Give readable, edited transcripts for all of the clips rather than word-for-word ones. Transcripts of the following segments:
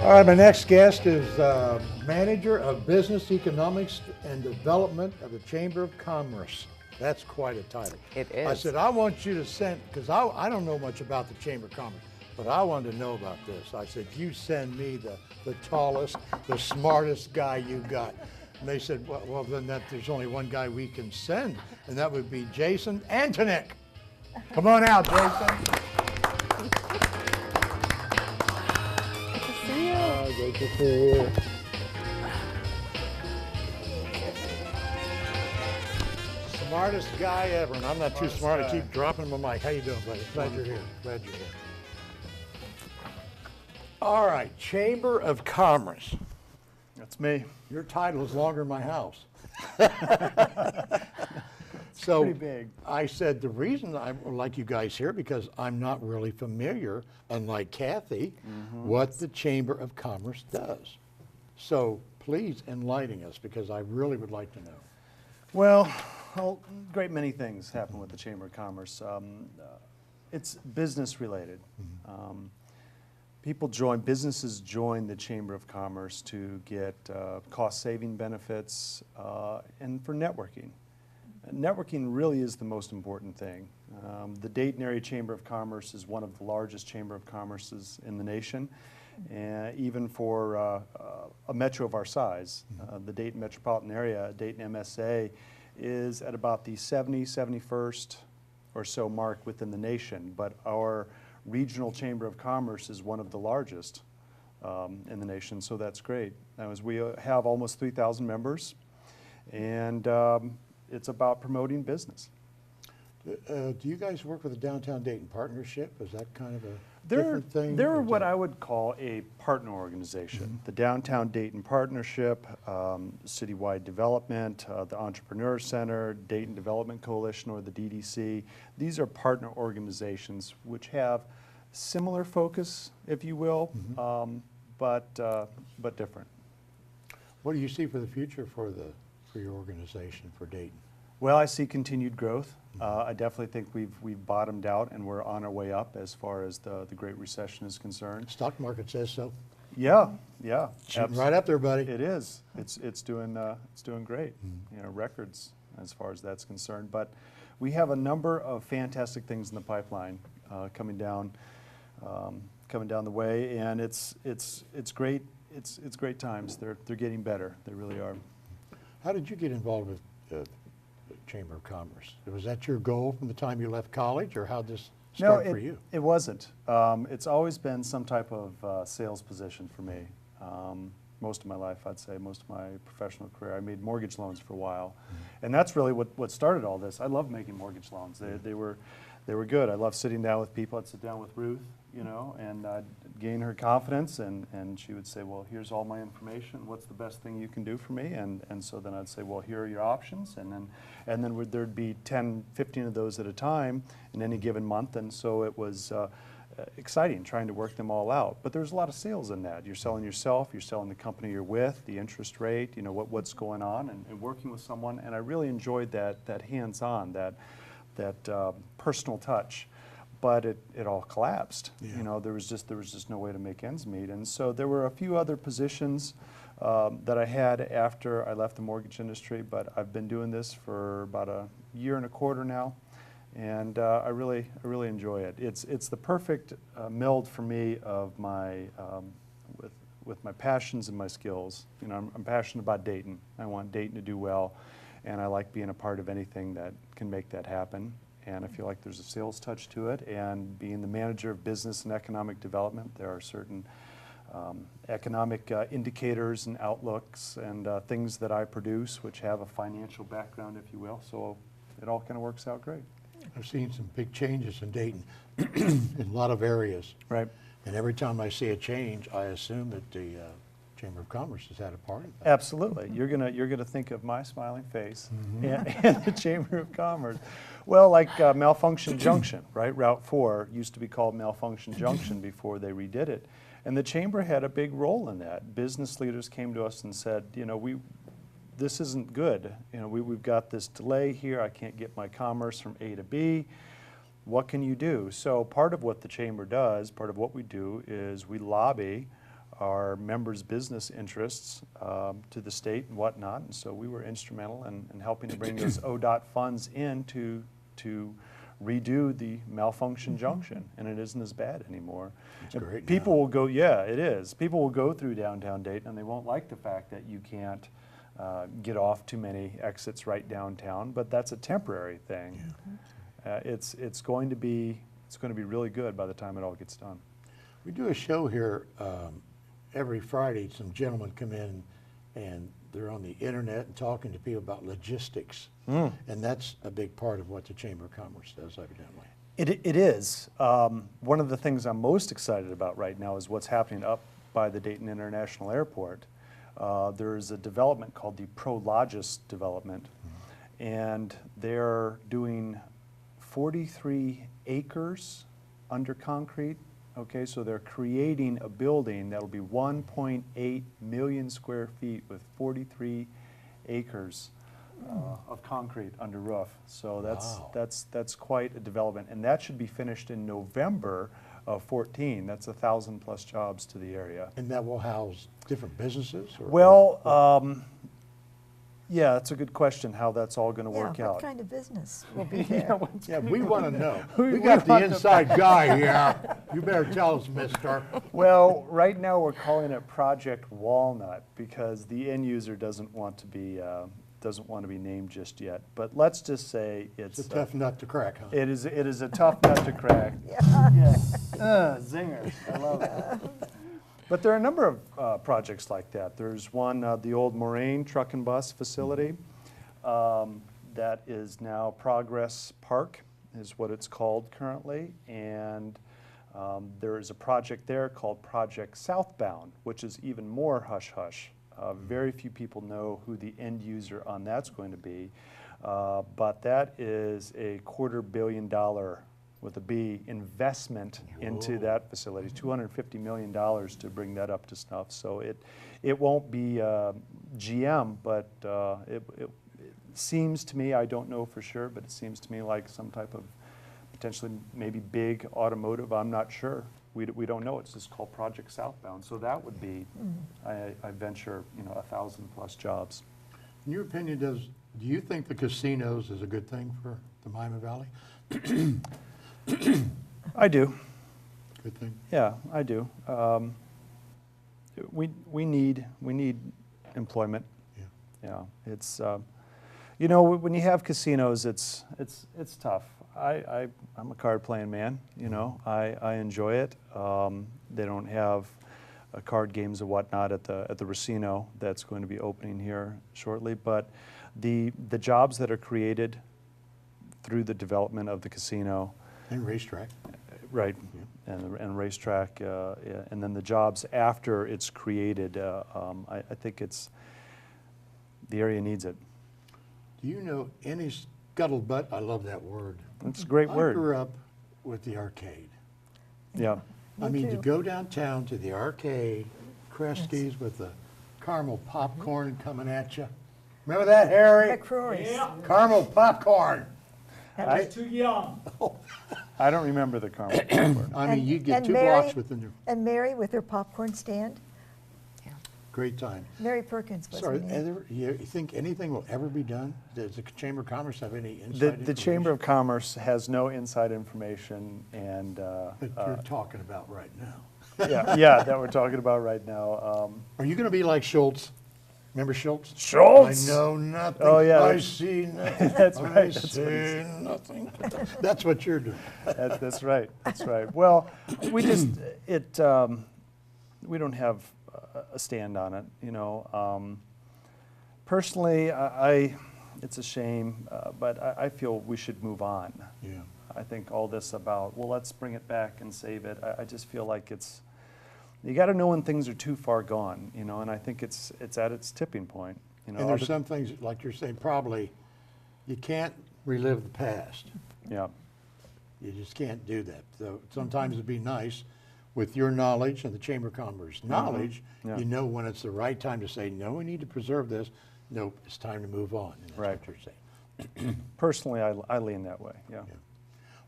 All right, my next guest is Manager of Business Economics and Development of the Chamber of Commerce. That's quite a title. It is. I said, I want you to send, because I don't know much about the Chamber of Commerce, but I wanted to know about this. I said, you send me the tallest, the smartest guy you got. And they said, well then there's only one guy we can send, and that would be Jason Antonick. Come on out, Jason. Good to see you. Smartest guy ever, and I'm not too smart. I keep dropping my mic. How you doing, buddy? Glad you're here. Glad you're here. All right, Chamber of Commerce. That's me. Your title is longer than my house. So pretty big. I said the reason I like you guys here because I'm not really familiar, unlike Kathy, what the Chamber of Commerce does. So please enlighten us because I really would like to know. Well, a great many things happen with the Chamber of Commerce. It's business related. Businesses join the Chamber of Commerce to get cost saving benefits and for networking. Networking really is the most important thing. The Dayton Area Chamber of Commerce is one of the largest Chamber of Commerces in the nation. Even for a metro of our size, the Dayton metropolitan area, Dayton MSA, is at about the 71st or so mark within the nation. But our regional Chamber of Commerce is one of the largest in the nation, so that's great. As we have almost 3,000 members, and it's about promoting business. Do you guys work with the Downtown Dayton Partnership? Is that kind of a different thing? They're what I would call a partner organization. The Downtown Dayton Partnership, Citywide Development, the Entrepreneur Center, Dayton Development Coalition, or the DDC. These are partner organizations which have similar focus, if you will, but different. What do you see for the future for your organization, for Dayton? Well, I see continued growth. I definitely think we've bottomed out and we're on our way up as far as the Great Recession is concerned. Stock market says so. Yeah. Shooting right up there, buddy. It is. It's doing great. You know, records as far as that's concerned. But we have a number of fantastic things in the pipeline coming down the way, and it's great. It's great times. They're getting better. They really are. How did you get involved with the Chamber of Commerce? Was that your goal from the time you left college, or how did this start for you? It wasn't. It's always been some type of sales position for me. Most of my life, I'd say, most of my professional career. I made mortgage loans for a while, and that's really what started all this. I love making mortgage loans. They were good. I love sitting down with people. I'd sit down with Ruth, you know, and I'd gain her confidence, and she would say, well, here's all my information. What's the best thing you can do for me? And so then I'd say, well, here are your options. And then there'd be 10, 15 of those at a time in any given month. And so it was exciting trying to work them all out. But there's a lot of sales in that. You're selling yourself, you're selling the company you're with, the interest rate, you know, what's going on, and working with someone. And I really enjoyed that hands-on, that personal touch. But it all collapsed. Yeah. You know, there was just no way to make ends meet. And so there were a few other positions that I had after I left the mortgage industry, but I've been doing this for about a year and a quarter now, and I really enjoy it. It's the perfect meld for me of my with my passions and my skills. You know, I'm passionate about Dayton. I want Dayton to do well, and I like being a part of anything that can make that happen. And I feel like there's a sales touch to it, and being the manager of business and economic development, there are certain economic indicators and outlooks and things that I produce which have a financial background, if you will, so it all kind of works out great. I've seen some big changes in Dayton in a lot of areas. Right. And every time I see a change, I assume that the Chamber of Commerce has had a part of that. Absolutely. You're gonna think of my smiling face and the Chamber of Commerce. Well, like Malfunction Junction, right? Route 4 used to be called Malfunction Junction before they redid it. And the Chamber had a big role in that. Business leaders came to us and said, you know, this isn't good. You know, we've got this delay here. I can't get my commerce from A to B. What can you do? So part of what the Chamber does, part of what we do is we lobby our members' business interests to the state and whatnot, and so we were instrumental in helping to bring those ODOT funds in to redo the malfunction junction, and it isn't as bad anymore. It's great People now. will go, yeah, it is. People will go through downtown Dayton, and they won't like the fact that you can't get off too many exits right downtown, but that's a temporary thing. Yeah. It's going to be really good by the time it all gets done. We do a show here every Friday. Some gentlemen come in and they're on the internet and talking to people about logistics. And that's a big part of what the Chamber of Commerce does, evidently. It is. One of the things I'm most excited about right now is what's happening up by the Dayton International Airport. There's a development called the Prologis development, and they're doing 43 acres under concrete. Okay, so they're creating a building that'll be 1.8 million square feet with 43 acres of concrete under roof. So Wow. that's quite a development, and that should be finished in November of 14. That's 1,000 plus jobs to the area. And that will house different businesses? Or, Well, yeah, that's a good question, how that's all going to work Yeah, out. what kind of business will be there? yeah, we want to know. We We got the want to- inside guy here. You better tell us, mister. Well, right now we're calling it Project Walnut because the end user doesn't want to be named just yet. But let's just say It's a tough nut to crack, huh? it is a tough nut to crack. Yeah. Yes. Zinger. I love it. But there are a number of projects like that. There's one, the old Moraine Truck and Bus facility that is now Progress Park is what it's called currently. And there is a project there called Project Southbound, which is even more hush-hush. Very few people know who the end user on that's going to be. But that is a $250 million with a B, investment into that facility, $250 million to bring that up to snuff. So it won't be GM, but it seems to me, I don't know for sure, but it seems to me like some type of potentially maybe big automotive, I'm not sure. We don't know, it's just called Project Southbound. So that would be, I venture, 1,000 plus jobs. In your opinion, do you think the casinos is a good thing for the Miami Valley? I do. Good thing? Yeah, I do. We need employment. Yeah. Yeah, it's when you have casinos, it's tough. I'm a card playing man. I enjoy it. They don't have card games and whatnot at the Racino that's going to be opening here shortly. But the jobs that are created through the development of the casino. And racetrack. Right, and racetrack, and then the jobs after it's created, I think the area needs it. Do you know any scuttlebutt? I love that word. It's a great I word. grew up with the arcade. Yeah, I mean, to too. go downtown to the arcade, Kresge's with the caramel popcorn coming at you. Remember that, Harry? McCrory's. Caramel popcorn. I- Too young. I don't remember the caramel popcorn. I mean, And- you get and 2 Mary- blocks within your, And Mary with her popcorn stand. great time. Mary Perkins was her Sorry, name. you think anything will ever be done? Does the Chamber of Commerce have any inside The information? Chamber of Commerce has no inside information, and That you're talking about right now. yeah, that we're talking about right now. Are you going to be like Schultz? Remember Schultz? Schultz! I know nothing. Oh, yeah, I that's- see nothing. that's I right, that's what see nothing. That's what you're doing. That's right. That's right. Well, we don't have a stand on it. Personally, it's a shame, but I feel we should move on. Yeah. I think all this about, well, let's bring it back and save it. I just feel like you got to know when things are too far gone, and I think it's at its tipping point. And there's some things, like you're saying, probably you can't relive the past. Yeah. You just can't do that. So sometimes it'd be nice with your knowledge and the Chamber of Commerce knowledge, Yeah. you know when it's the right time to say, no, we need to preserve this. Nope, it's time to move on. And that's Right. what you're saying. Personally, I lean that way. Yeah. Yeah.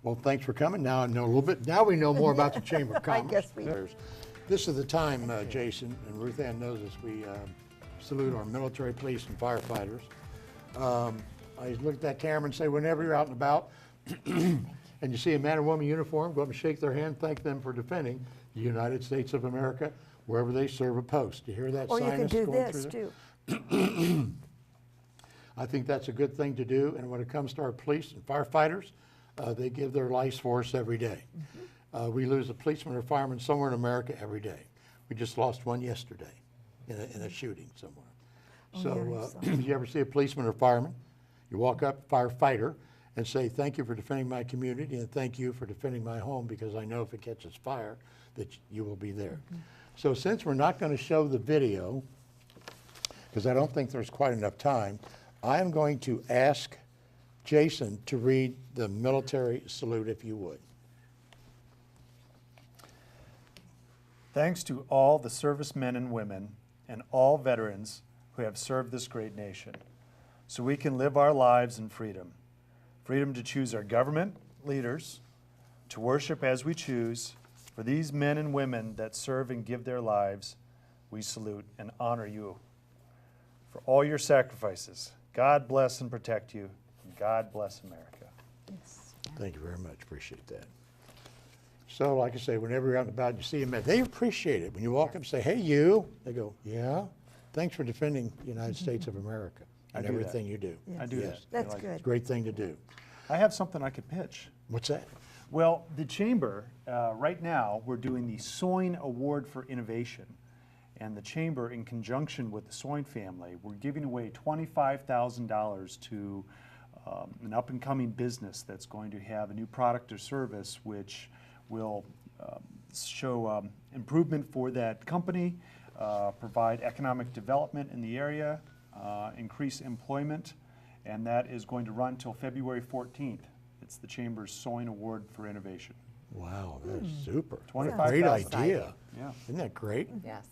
Well, thanks for coming. Now I know a little bit. Now we know more about the Chamber of I Commerce. guess we do. There's This is the time, Jason, and Ruth Ann knows this, we salute our military, police, and firefighters. I look at that camera and say, whenever you're out and about, and you see a man or woman in uniform, go up and shake their hand, thank them for defending the United States of America, wherever they serve a post. You hear that Or you can sinus do going this through there? too. I think that's a good thing to do, and when it comes to our police and firefighters, they give their lives for us every day. We lose a policeman or fireman somewhere in America every day. We just lost one yesterday in a shooting somewhere. So you ever see a policeman or fireman, you walk up, firefighter, and say, thank you for defending my community and thank you for defending my home, because I know if it catches fire that you will be there. So since we're not going to show the video, because I don't think there's quite enough time, I'm going to ask Jason to read the military salute, if you would. Thanks to all the servicemen and women and all veterans who have served this great nation, so we can live our lives in freedom. Freedom to choose our government, leaders, to worship as we choose. For these men and women that serve and give their lives, we salute and honor you. For all your sacrifices, God bless and protect you, and God bless America. Yes. Thank you very much, appreciate that. So like I say, whenever you're out and about, you see them, they appreciate it. When you walk up and say, hey you, they go, yeah, thanks for defending the United States of America and do that. everything you do. Yes. I do that. That's I like it. good. It's a great thing to do. I have something I could pitch. What's that? Well, the Chamber, right now, we're doing the Soin Award for Innovation. And the Chamber, in conjunction with the Soin family, we're giving away $25,000 to an up-and-coming business that's going to have a new product or service which will show improvement for that company, provide economic development in the area, increase employment, and that is going to run till February 14th. It's the Chamber's Soin Award for Innovation. Wow, that's super. 25,000. Great idea. Yeah. Isn't that great? Yes.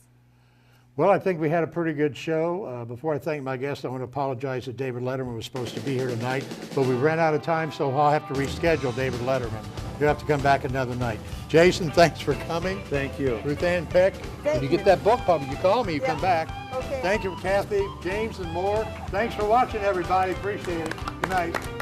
Well, I think we had a pretty good show. Before I thank my guest, I want to apologize that David Letterman was supposed to be here tonight, but we ran out of time, so I'll have to reschedule David Letterman. You'll have to come back another night. Jason, thanks for coming. Thank you. Ruth Ann Peck, when you you. get that book published, you call me, you come Yeah. back. Okay. Thank you, Kathy, James, and more. Thanks for watching, everybody. Appreciate it. Good night.